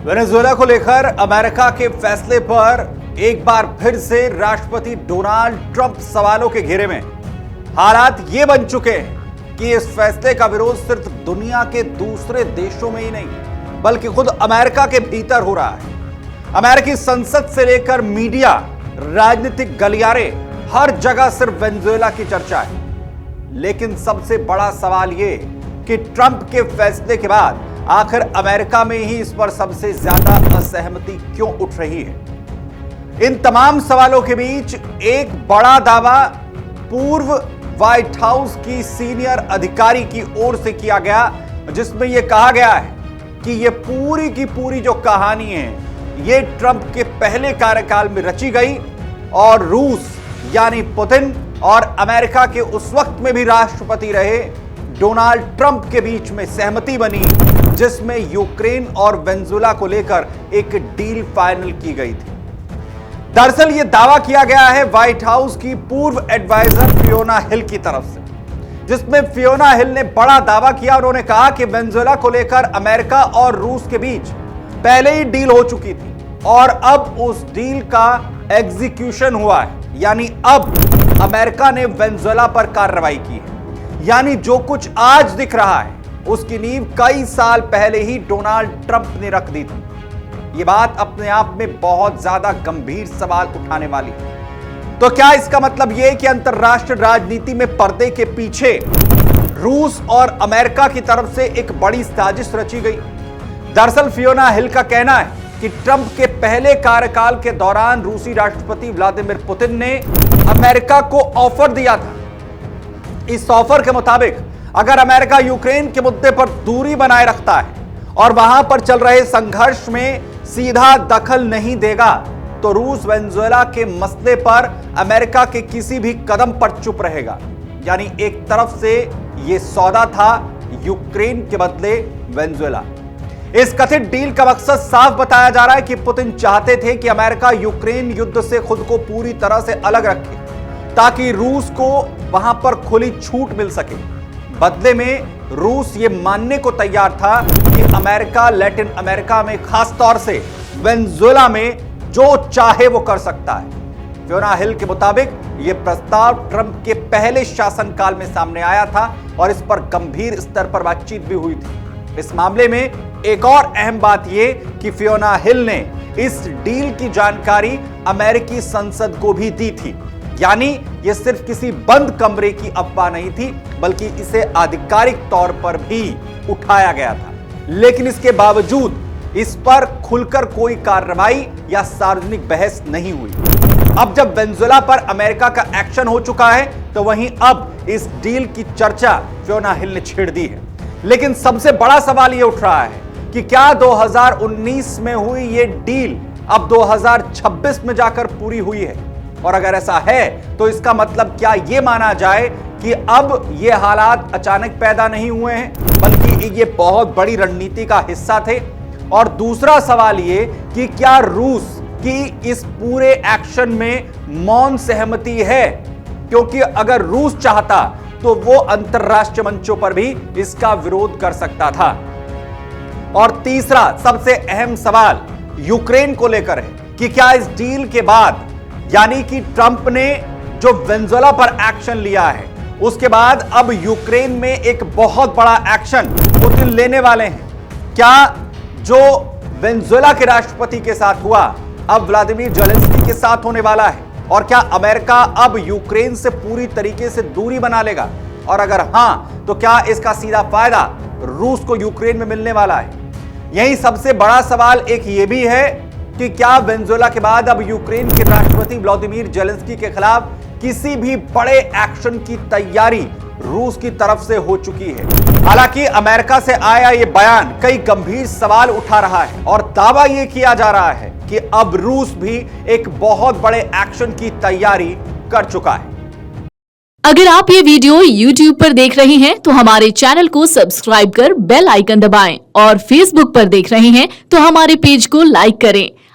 Venezuela को लेकर America के फैसले पर एक बार फिर से राष्ट्रपति डोनाल्ड ट्रंप सवालों के घेरे में। हालात ये बन चुके हैं कि इस फैसले का विरोध सिर्फ दुनिया के दूसरे देशों में ही नहीं बल्कि खुद अमेरिका के भीतर हो रहा है। अमेरिकी संसद से लेकर मीडिया, राजनीतिक गलियारे, हर जगह सिर्फ वेनेजुएला की चर्चा है। लेकिन सबसे बड़ा सवाल ये कि ट्रंप के फैसले के बाद आखिर अमेरिका में ही इस पर सबसे ज्यादा असहमति क्यों उठ रही है। इन तमाम सवालों के बीच एक बड़ा दावा पूर्व व्हाइट हाउस की सीनियर अधिकारी की ओर से किया गया, जिसमें यह कहा गया है कि यह पूरी की पूरी जो कहानी है यह ट्रंप के पहले कार्यकाल में रची गई और रूस यानी पुतिन और अमेरिका के उस वक्त में भी राष्ट्रपति रहे डोनाल्ड ट्रंप के बीच में सहमति बनी, जिसमें यूक्रेन और वेनेजुएला को लेकर एक डील फाइनल की गई थी। दरअसल यह दावा किया गया है व्हाइट हाउस की पूर्व एडवाइजर फियोना हिल की तरफ से, जिसमें फियोना हिल ने बड़ा दावा किया। उन्होंने कहा कि वेनेजुएला को लेकर अमेरिका और रूस के बीच पहले ही डील हो चुकी थी और अब उस डील का एग्जीक्यूशन हुआ है, यानी अब अमेरिका ने वेनेजुएला पर कार्रवाई की है। यानी जो कुछ आज दिख रहा है उसकी नींव कई साल पहले ही डोनाल्ड ट्रंप ने रख दी थी। यह बात अपने आप में बहुत ज्यादा गंभीर सवाल उठाने वाली है। तो क्या इसका मतलब यह कि अंतरराष्ट्रीय राजनीति में पर्दे के पीछे रूस और अमेरिका की तरफ से एक बड़ी साजिश रची गई? दरअसल फियोना हिल का कहना है कि ट्रंप के पहले कार्यकाल के दौरान रूसी राष्ट्रपति व्लादिमीर पुतिन ने अमेरिका को ऑफर दिया था। इस ऑफर के मुताबिक अगर अमेरिका यूक्रेन के मुद्दे पर दूरी बनाए रखता है और वहां पर चल रहे संघर्ष में सीधा दखल नहीं देगा तो रूस वेनेजुएला के मसले पर अमेरिका के किसी भी कदम पर चुप रहेगा। यानी एक तरफ से यह सौदा था यूक्रेन के बदले वेनेजुएला। इस कथित डील का मकसद साफ बताया जा रहा है कि पुतिन चाहते थे कि अमेरिका यूक्रेन युद्ध से खुद को पूरी तरह से अलग रखे ताकि रूस को वहां पर खुली छूट मिल सके। बदले में रूस यह मानने को तैयार था कि अमेरिका लैटिन अमेरिका में, खास तौर से वेनेजुएला में जो चाहे वो कर सकता है। फियोना हिल के मुताबिक यह प्रस्ताव ट्रंप के पहले शासनकाल में सामने आया था और इस पर गंभीर स्तर पर बातचीत भी हुई थी। इस मामले में एक और अहम बात यह कि फियोना हिल ने इस डील की जानकारी अमेरिकी संसद को भी दी थी। यानी यह सिर्फ किसी बंद कमरे की अफवाह नहीं थी बल्कि इसे आधिकारिक तौर पर भी उठाया गया था। लेकिन इसके बावजूद इस पर खुलकर कोई कार्रवाई या सार्वजनिक बहस नहीं हुई। अब जब वेनेजुएला पर अमेरिका का एक्शन हो चुका है तो वहीं अब इस डील की चर्चा फियोना हिल ने छेड़ दी है। लेकिन सबसे बड़ा सवाल यह उठ रहा है कि क्या 2019 में हुई यह डील अब 2026 में जाकर पूरी हुई है? और अगर ऐसा है तो इसका मतलब क्या यह माना जाए कि अब ये हालात अचानक पैदा नहीं हुए हैं बल्कि ये बहुत बड़ी रणनीति का हिस्सा थे? और दूसरा सवाल ये कि क्या रूस की इस पूरे एक्शन में मौन सहमति है? क्योंकि अगर रूस चाहता तो वो अंतरराष्ट्रीय मंचों पर भी इसका विरोध कर सकता था। और तीसरा सबसे अहम सवाल यूक्रेन को लेकर है कि क्या इस डील के बाद, यानी कि ट्रंप ने जो वेनेजुएला पर एक्शन लिया है, उसके बाद अब यूक्रेन में एक बहुत बड़ा एक्शन पुतिन लेने वाले हैं? क्या जो वेनेजुएला के राष्ट्रपति के साथ हुआ अब व्लादिमीर ज़ेलेंस्की के साथ होने वाला है? और क्या अमेरिका अब यूक्रेन से पूरी तरीके से दूरी बना लेगा? और अगर हां तो क्या इसका सीधा फायदा रूस को यूक्रेन में मिलने वाला है? यही सबसे बड़ा सवाल एक यह भी है कि क्या वेनेजुएला के बाद अब यूक्रेन के राष्ट्रपति व्लादिमीर ज़ेलेंस्की के खिलाफ किसी भी बड़े एक्शन की तैयारी रूस की तरफ से हो चुकी है? हालांकि अमेरिका से आया यह बयान कई गंभीर सवाल उठा रहा है और दावा यह किया जा रहा है कि अब रूस भी एक बहुत बड़े एक्शन की तैयारी कर चुका है। अगर आप ये वीडियो YouTube पर देख रहे हैं तो हमारे चैनल को सब्सक्राइब कर बेल आइकन दबाएं और Facebook पर देख रहे हैं तो हमारे पेज को लाइक करें।